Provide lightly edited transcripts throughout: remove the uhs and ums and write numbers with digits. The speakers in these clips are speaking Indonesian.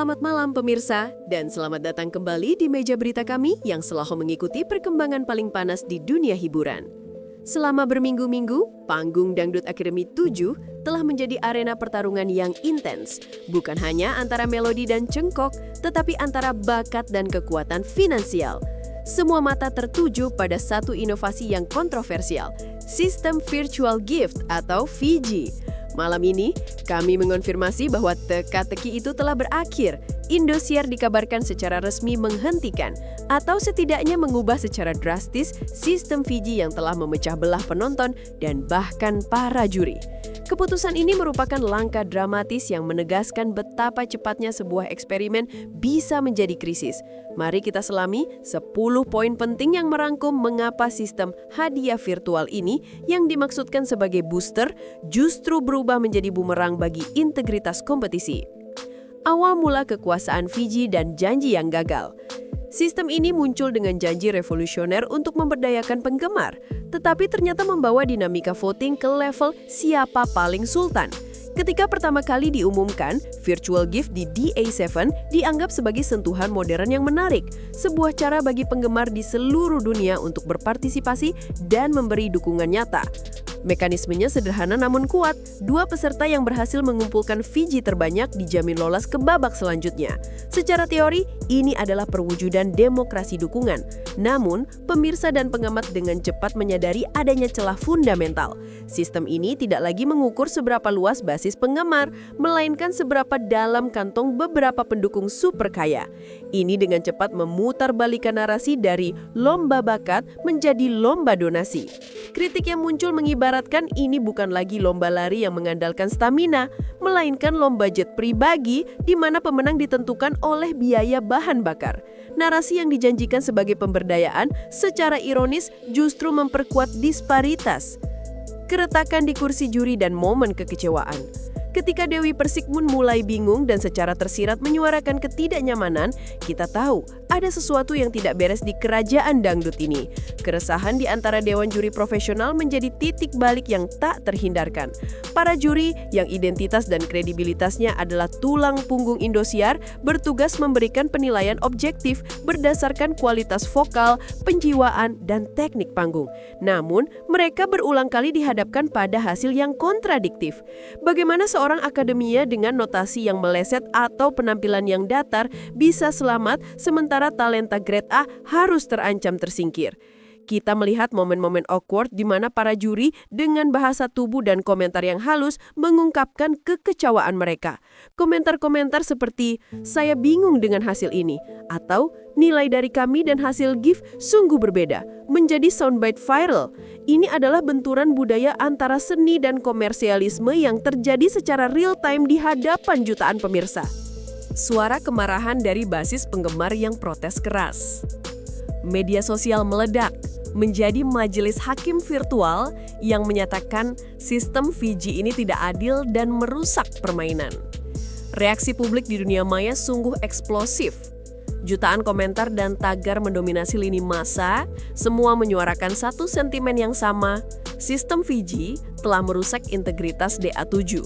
Selamat malam pemirsa, dan selamat datang kembali di meja berita kami yang selalu mengikuti perkembangan paling panas di dunia hiburan. Selama berminggu-minggu, panggung Dangdut Academy 7 telah menjadi arena pertarungan yang intens, bukan hanya antara melodi dan cengkok, tetapi antara bakat dan kekuatan finansial. Semua mata tertuju pada satu inovasi yang kontroversial, sistem virtual gift atau VG. Malam ini, kami mengonfirmasi bahwa teka-teki itu telah berakhir. Indosiar dikabarkan secara resmi menghentikan atau setidaknya mengubah secara drastis sistem VG yang telah memecah belah penonton dan bahkan para juri. Keputusan ini merupakan langkah dramatis yang menegaskan betapa cepatnya sebuah eksperimen bisa menjadi krisis. Mari kita selami 10 poin penting yang merangkum mengapa sistem hadiah virtual ini yang dimaksudkan sebagai booster justru berubah menjadi bumerang bagi integritas kompetisi. Awal mula kekuasaan VG dan janji yang gagal. Sistem ini muncul dengan janji revolusioner untuk memberdayakan penggemar, tetapi ternyata membawa dinamika voting ke level siapa paling sultan. Ketika pertama kali diumumkan, virtual gift di DA7 dianggap sebagai sentuhan modern yang menarik, sebuah cara bagi penggemar di seluruh dunia untuk berpartisipasi dan memberi dukungan nyata. Mekanismenya sederhana namun kuat. Dua peserta yang berhasil mengumpulkan VG terbanyak dijamin lolos ke babak selanjutnya. Secara teori, ini adalah perwujudan demokrasi dukungan. Namun, pemirsa dan pengamat dengan cepat menyadari adanya celah fundamental. Sistem ini tidak lagi mengukur seberapa luas basis penggemar, melainkan seberapa dalam kantong beberapa pendukung super kaya. Ini dengan cepat memutarbalikkan narasi dari lomba bakat menjadi lomba donasi. Kritik yang muncul mengibaratkan ini bukan lagi lomba lari yang mengandalkan stamina, melainkan lomba jet pribadi di mana pemenang ditentukan oleh biaya bahan bakar. Narasi yang dijanjikan sebagai pemberdayaan secara ironis justru memperkuat disparitas. Keretakan di kursi juri dan momen kekecewaan. Ketika Dewi Persikmun mulai bingung dan secara tersirat menyuarakan ketidaknyamanan, kita tahu ada sesuatu yang tidak beres di kerajaan dangdut ini. Keresahan di antara dewan juri profesional menjadi titik balik yang tak terhindarkan. Para juri yang identitas dan kredibilitasnya adalah tulang punggung Indosiar bertugas memberikan penilaian objektif berdasarkan kualitas vokal, penjiwaan, dan teknik panggung. Namun, mereka berulang kali dihadapkan pada hasil yang kontradiktif. Bagaimana seorang akademia dengan notasi yang meleset atau penampilan yang datar bisa selamat sementara talenta grade A harus terancam tersingkir. Kita melihat momen-momen awkward di mana para juri dengan bahasa tubuh dan komentar yang halus mengungkapkan kekecewaan mereka. Komentar-komentar seperti, "Saya bingung dengan hasil ini," atau "Nilai dari kami dan hasil gift sungguh berbeda," menjadi soundbite viral. Ini adalah benturan budaya antara seni dan komersialisme yang terjadi secara real-time di hadapan jutaan pemirsa. Suara kemarahan dari basis penggemar yang protes keras. Media sosial meledak, menjadi majelis hakim virtual yang menyatakan sistem VG ini tidak adil dan merusak permainan. Reaksi publik di dunia maya sungguh eksplosif. Jutaan komentar dan tagar mendominasi lini massa, semua menyuarakan satu sentimen yang sama, sistem VG telah merusak integritas DA7.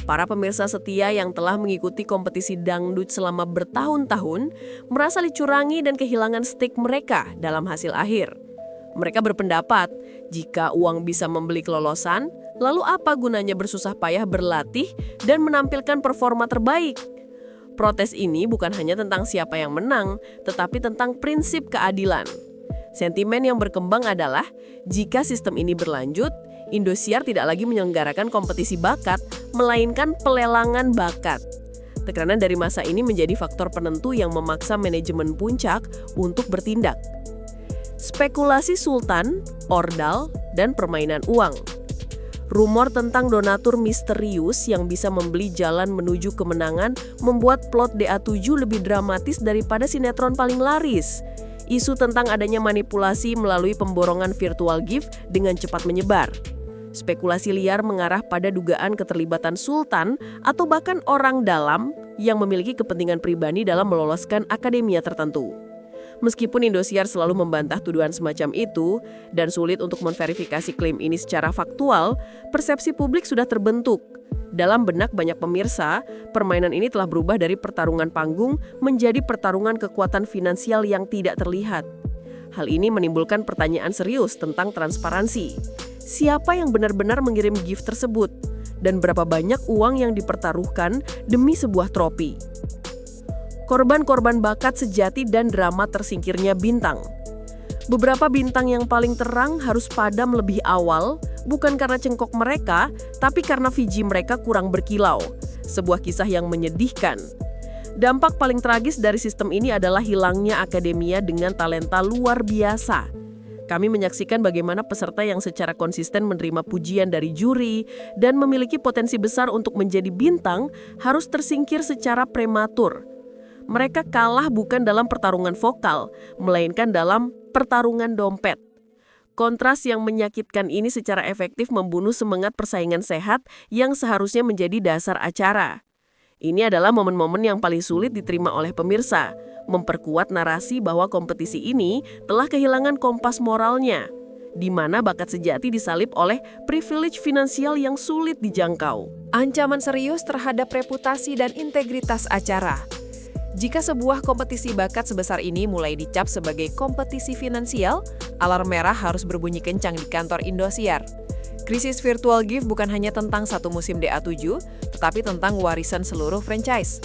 Para pemirsa setia yang telah mengikuti kompetisi dangdut selama bertahun-tahun merasa dicurangi dan kehilangan stake mereka dalam hasil akhir. Mereka berpendapat, jika uang bisa membeli kelolosan, lalu apa gunanya bersusah payah berlatih dan menampilkan performa terbaik? Protes ini bukan hanya tentang siapa yang menang, tetapi tentang prinsip keadilan. Sentimen yang berkembang adalah, jika sistem ini berlanjut, Indosiar tidak lagi menyelenggarakan kompetisi bakat, melainkan pelelangan bakat. Tekanan dari masa ini menjadi faktor penentu yang memaksa manajemen puncak untuk bertindak. Spekulasi sultan, ordal, dan permainan uang. Rumor tentang donatur misterius yang bisa membeli jalan menuju kemenangan membuat plot DA7 lebih dramatis daripada sinetron paling laris. Isu tentang adanya manipulasi melalui pemborongan virtual gift dengan cepat menyebar. Spekulasi liar mengarah pada dugaan keterlibatan sultan atau bahkan orang dalam yang memiliki kepentingan pribadi dalam meloloskan akademia tertentu. Meskipun Indosiar selalu membantah tuduhan semacam itu dan sulit untuk memverifikasi klaim ini secara faktual, persepsi publik sudah terbentuk. Dalam benak banyak pemirsa, permainan ini telah berubah dari pertarungan panggung menjadi pertarungan kekuatan finansial yang tidak terlihat. Hal ini menimbulkan pertanyaan serius tentang transparansi. Siapa yang benar-benar mengirim gift tersebut? Dan berapa banyak uang yang dipertaruhkan demi sebuah trofi? Korban-korban bakat sejati dan drama tersingkirnya bintang. Beberapa bintang yang paling terang harus padam lebih awal, bukan karena cengkok mereka, tapi karena Fiji mereka kurang berkilau. Sebuah kisah yang menyedihkan. Dampak paling tragis dari sistem ini adalah hilangnya akademia dengan talenta luar biasa. Kami menyaksikan bagaimana peserta yang secara konsisten menerima pujian dari juri dan memiliki potensi besar untuk menjadi bintang harus tersingkir secara prematur. Mereka kalah bukan dalam pertarungan vokal, melainkan dalam pertarungan dompet. Kontras yang menyakitkan ini secara efektif membunuh semangat persaingan sehat yang seharusnya menjadi dasar acara. Ini adalah momen-momen yang paling sulit diterima oleh pemirsa, memperkuat narasi bahwa kompetisi ini telah kehilangan kompas moralnya, di mana bakat sejati disalib oleh privilege finansial yang sulit dijangkau. Ancaman serius terhadap reputasi dan integritas acara. Jika sebuah kompetisi bakat sebesar ini mulai dicap sebagai kompetisi finansial, alarm merah harus berbunyi kencang di kantor Indosiar. Krisis virtual gift bukan hanya tentang satu musim DA7, tetapi tentang warisan seluruh franchise.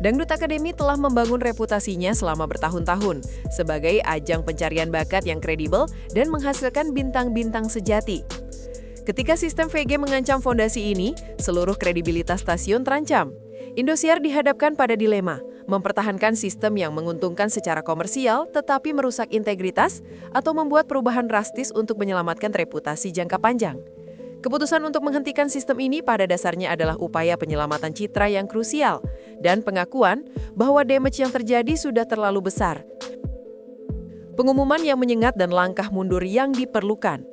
Dangdut Academy telah membangun reputasinya selama bertahun-tahun sebagai ajang pencarian bakat yang kredibel dan menghasilkan bintang-bintang sejati. Ketika sistem VG mengancam fondasi ini, seluruh kredibilitas stasiun terancam. Indosiar dihadapkan pada dilema, mempertahankan sistem yang menguntungkan secara komersial tetapi merusak integritas atau membuat perubahan drastis untuk menyelamatkan reputasi jangka panjang. Keputusan untuk menghentikan sistem ini pada dasarnya adalah upaya penyelamatan citra yang krusial dan pengakuan bahwa damage yang terjadi sudah terlalu besar. Pengumuman yang menyengat dan langkah mundur yang diperlukan.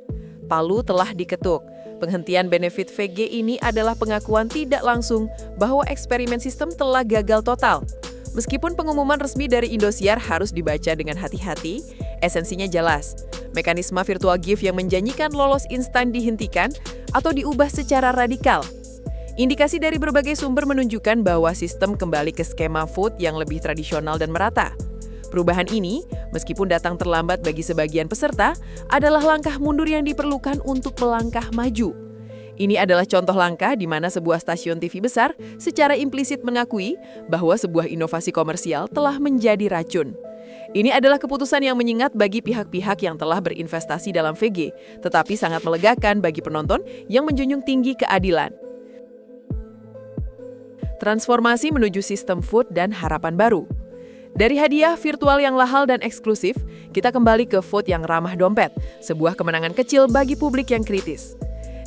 Palu telah diketuk. Penghentian benefit VG ini adalah pengakuan tidak langsung bahwa eksperimen sistem telah gagal total. Meskipun pengumuman resmi dari Indosiar harus dibaca dengan hati-hati, esensinya jelas. Mekanisme virtual gift yang menjanjikan lolos instan dihentikan atau diubah secara radikal. Indikasi dari berbagai sumber menunjukkan bahwa sistem kembali ke skema vote yang lebih tradisional dan merata. Perubahan ini, meskipun datang terlambat bagi sebagian peserta, adalah langkah mundur yang diperlukan untuk melangkah maju. Ini adalah contoh langkah di mana sebuah stasiun TV besar secara implisit mengakui bahwa sebuah inovasi komersial telah menjadi racun. Ini adalah keputusan yang menyengat bagi pihak-pihak yang telah berinvestasi dalam VG, tetapi sangat melegakan bagi penonton yang menjunjung tinggi keadilan. Transformasi menuju sistem vote dan harapan baru. Dari hadiah virtual yang lahal dan eksklusif, kita kembali ke vote yang ramah dompet, sebuah kemenangan kecil bagi publik yang kritis.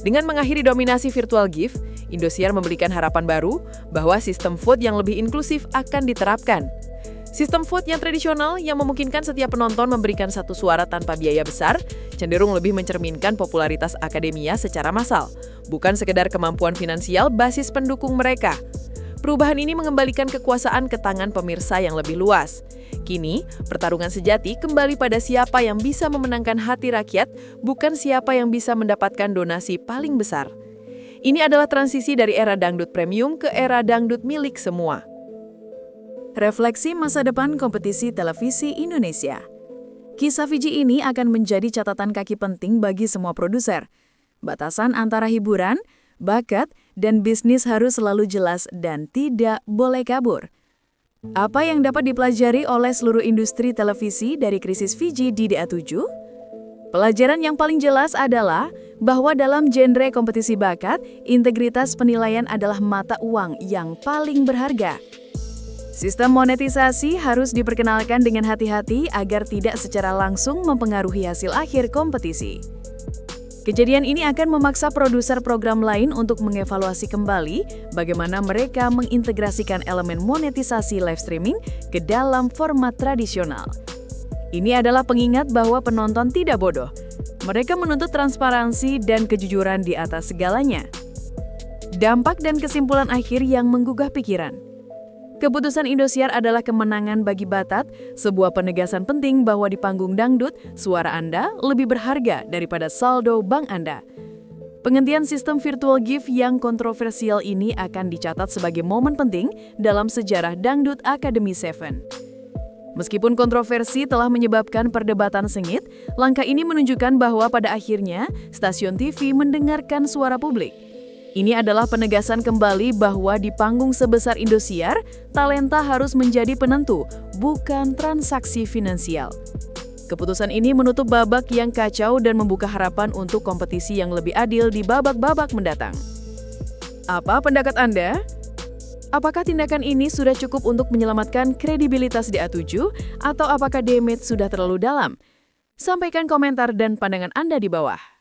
Dengan mengakhiri dominasi virtual gift, Indosiar memberikan harapan baru bahwa sistem vote yang lebih inklusif akan diterapkan. Sistem vote yang tradisional yang memungkinkan setiap penonton memberikan satu suara tanpa biaya besar, cenderung lebih mencerminkan popularitas akademia secara massal, bukan sekedar kemampuan finansial basis pendukung mereka. Perubahan ini mengembalikan kekuasaan ke tangan pemirsa yang lebih luas. Kini, pertarungan sejati kembali pada siapa yang bisa memenangkan hati rakyat, bukan siapa yang bisa mendapatkan donasi paling besar. Ini adalah transisi dari era dangdut premium ke era dangdut milik semua. Refleksi masa depan kompetisi televisi Indonesia. Kisah Fiji ini akan menjadi catatan kaki penting bagi semua produser. Batasan antara hiburan, bakat, dan bisnis harus selalu jelas dan tidak boleh kabur. Apa yang dapat dipelajari oleh seluruh industri televisi dari krisis Fiji di DA7? Pelajaran yang paling jelas adalah bahwa dalam genre kompetisi bakat, integritas penilaian adalah mata uang yang paling berharga. Sistem monetisasi harus diperkenalkan dengan hati-hati agar tidak secara langsung mempengaruhi hasil akhir kompetisi. Kejadian ini akan memaksa produser program lain untuk mengevaluasi kembali bagaimana mereka mengintegrasikan elemen monetisasi live streaming ke dalam format tradisional. Ini adalah pengingat bahwa penonton tidak bodoh. Mereka menuntut transparansi dan kejujuran di atas segalanya. Dampak dan kesimpulan akhir yang menggugah pikiran. Keputusan Indosiar adalah kemenangan bagi Batat, sebuah penegasan penting bahwa di panggung dangdut, suara Anda lebih berharga daripada saldo bank Anda. Penghentian sistem virtual gift yang kontroversial ini akan dicatat sebagai momen penting dalam sejarah Dangdut Academy 7. Meskipun kontroversi telah menyebabkan perdebatan sengit, langkah ini menunjukkan bahwa pada akhirnya stasiun TV mendengarkan suara publik. Ini adalah penegasan kembali bahwa di panggung sebesar Indosiar, talenta harus menjadi penentu, bukan transaksi finansial. Keputusan ini menutup babak yang kacau dan membuka harapan untuk kompetisi yang lebih adil di babak-babak mendatang. Apa pendapat Anda? Apakah tindakan ini sudah cukup untuk menyelamatkan kredibilitas DA7 atau apakah damage sudah terlalu dalam? Sampaikan komentar dan pandangan Anda di bawah.